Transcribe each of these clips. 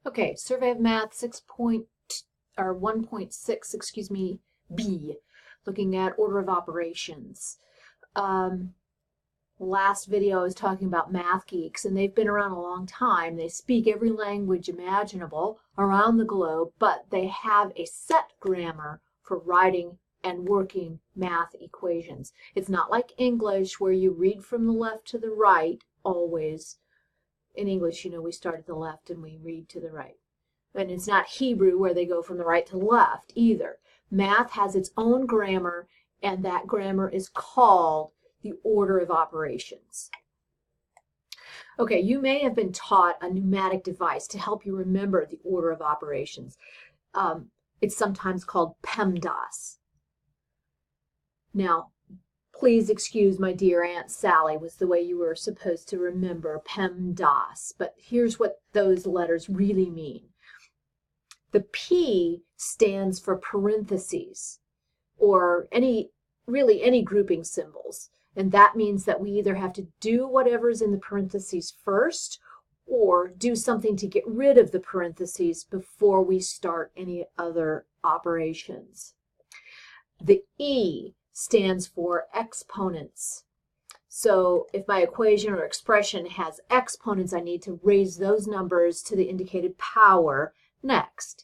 Okay, Survey of Math 1.6, excuse me, B, looking at order of operations. Last video I was talking about math geeks, and they've been around a long time. They speak every language imaginable around the globe, but they have a set grammar for writing and working math equations. It's not like English where you read from the left to the right always. In English, we start at the left and we read to the right. And it's not Hebrew where they go from the right to the left either. Math has its own grammar, and that grammar is called the order of operations. Okay, you may have been taught a pneumatic device to help you remember the order of operations. It's sometimes called PEMDAS. Now, please excuse my dear Aunt Sally was the way you were supposed to remember PEMDAS, but here's what those letters really mean. The P stands for parentheses, or really any grouping symbols. And that means that we either have to do whatever's in the parentheses first or do something to get rid of the parentheses before we start any other operations. The E stands for exponents. So if my equation or expression has exponents, I need to raise those numbers to the indicated power next.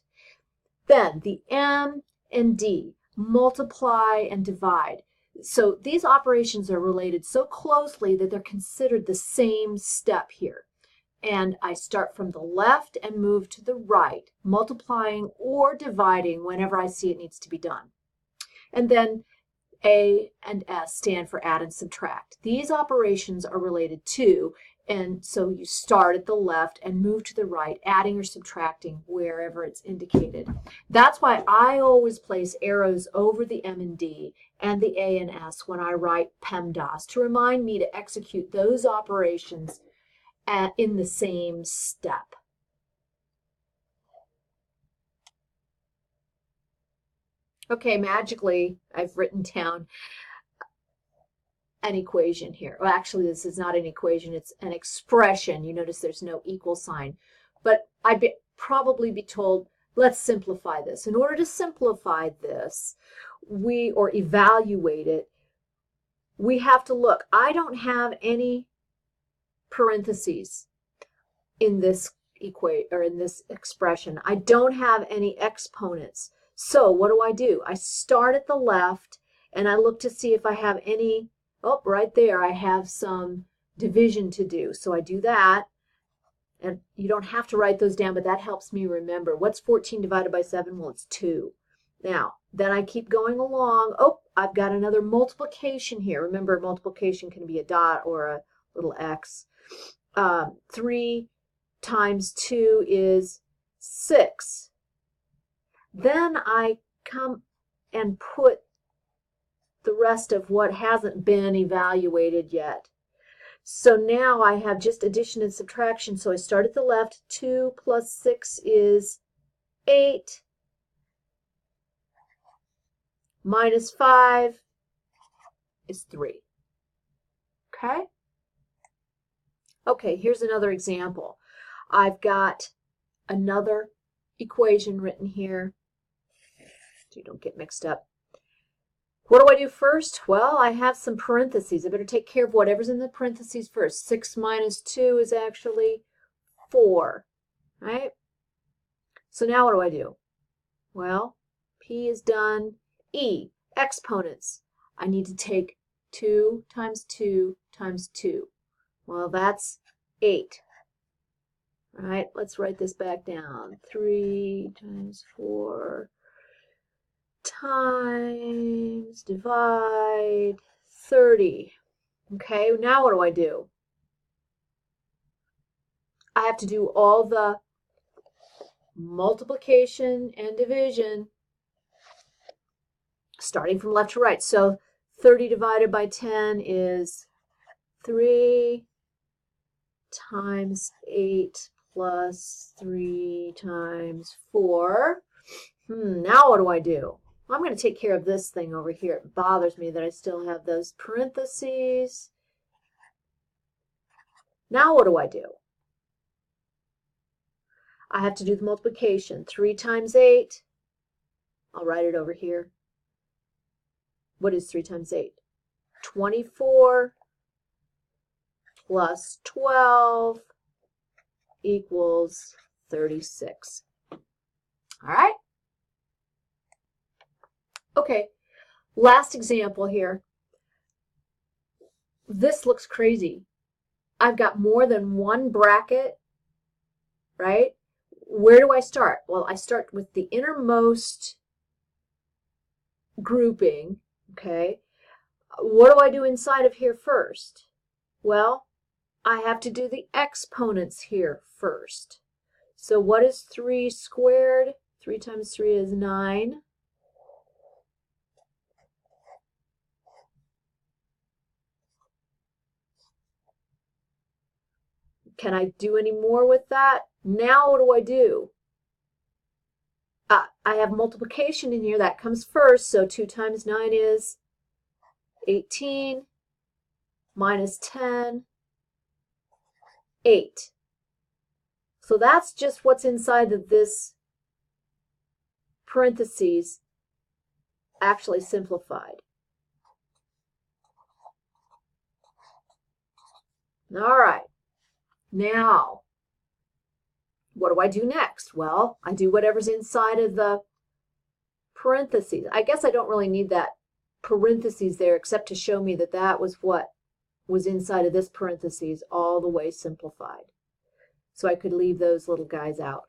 Then the M and D, multiply and divide. So these operations are related so closely that they're considered the same step here. And I start from the left and move to the right, multiplying or dividing whenever I see it needs to be done. And then A and S stand for add and subtract. These operations are related too, and so you start at the left and move to the right, adding or subtracting wherever it's indicated. That's why I always place arrows over the M and D and the A and S when I write PEMDAS to remind me to execute those operations in the same step. Okay, magically, I've written down an equation here. Well, actually, this is not an equation, it's an expression. You notice there's no equal sign. But I'd probably be told, let's simplify this. In order to simplify this, or evaluate it, we have to look. I don't have any parentheses in this expression. I don't have any exponents. So what do? I start at the left and I look to see if I have any. Oh, right there, I have some division to do. So I do that. And you don't have to write those down, but that helps me remember. What's 14 divided by 7? Well, it's 2. Now, then I keep going along. Oh, I've got another multiplication here. Remember, multiplication can be a dot or a little x. 3 times 2 is 6. Then I come and put the rest of what hasn't been evaluated yet. So now I have just addition and subtraction. So I start at the left. 2 plus 6 is 8. Minus 5 is 3. Okay? Okay, here's another example. I've got another equation written here, so you don't get mixed up. What do I do first? Well, I have some parentheses. I better take care of whatever's in the parentheses first. 6 minus 2 is actually 4, right? So now what do I do? Well, P is done. E, exponents. I need to take 2 times 2 times 2. Well, that's 8. All right, let's write this back down. 3 times 4 times divide 30. Okay, now what do? I have to do all the multiplication and division starting from left to right. So 30 divided by 10 is 3 times 8 plus 3 times 4. Now what do? I'm going to take care of this thing over here. It bothers me that I still have those parentheses. Now what do? I have to do the multiplication. 3 times 8, I'll write it over here. What is 3 times 8? 24 plus 12 equals 36. All right? Okay, last example here. This looks crazy. I've got more than one bracket, right? Where do I start? Well, I start with the innermost grouping, okay? What do I do inside of here first? Well, I have to do the exponents here first. So what is 3 squared? 3 times 3 is 9. Can I do any more with that? Now what do? I have multiplication in here. That comes first. So 2 times 9 is 18 minus 10, 8. So that's just what's inside of this parentheses actually simplified. All right. Now, what do I do next? Well, I do whatever's inside of the parentheses. I guess I don't really need that parentheses there except to show me that that was what was inside of this parentheses all the way simplified. So I could leave those little guys out.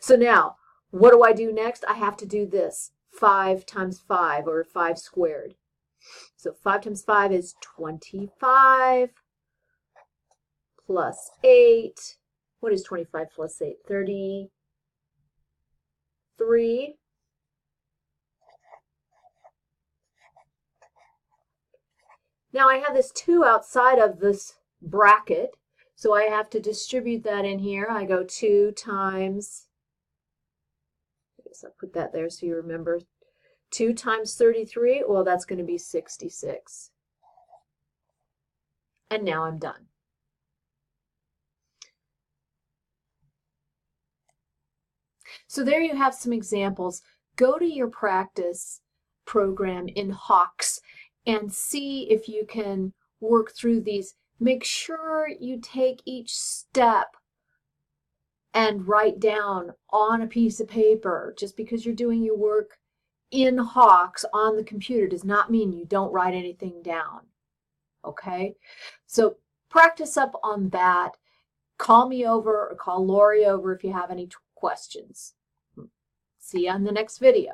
So now, what do I do next? I have to do this, 5 times 5, or 5 squared. So 5 times 5 is 25 plus 8. What is 25 plus 8? 33. Now I have this 2 outside of this bracket, so I have to distribute that in here. I go 2 times, I guess I'll put that there so you remember, 2 times 33, well, that's going to be 66. And now I'm done. So there you have some examples. Go to your practice program in Hawks and see if you can work through these. Make sure you take each step and write down on a piece of paper. Just because you're doing your work in Hawks on the computer does not mean you don't write anything down. Okay? So practice up on that. Call me over or call Lori over if you have any questions. See you on the next video.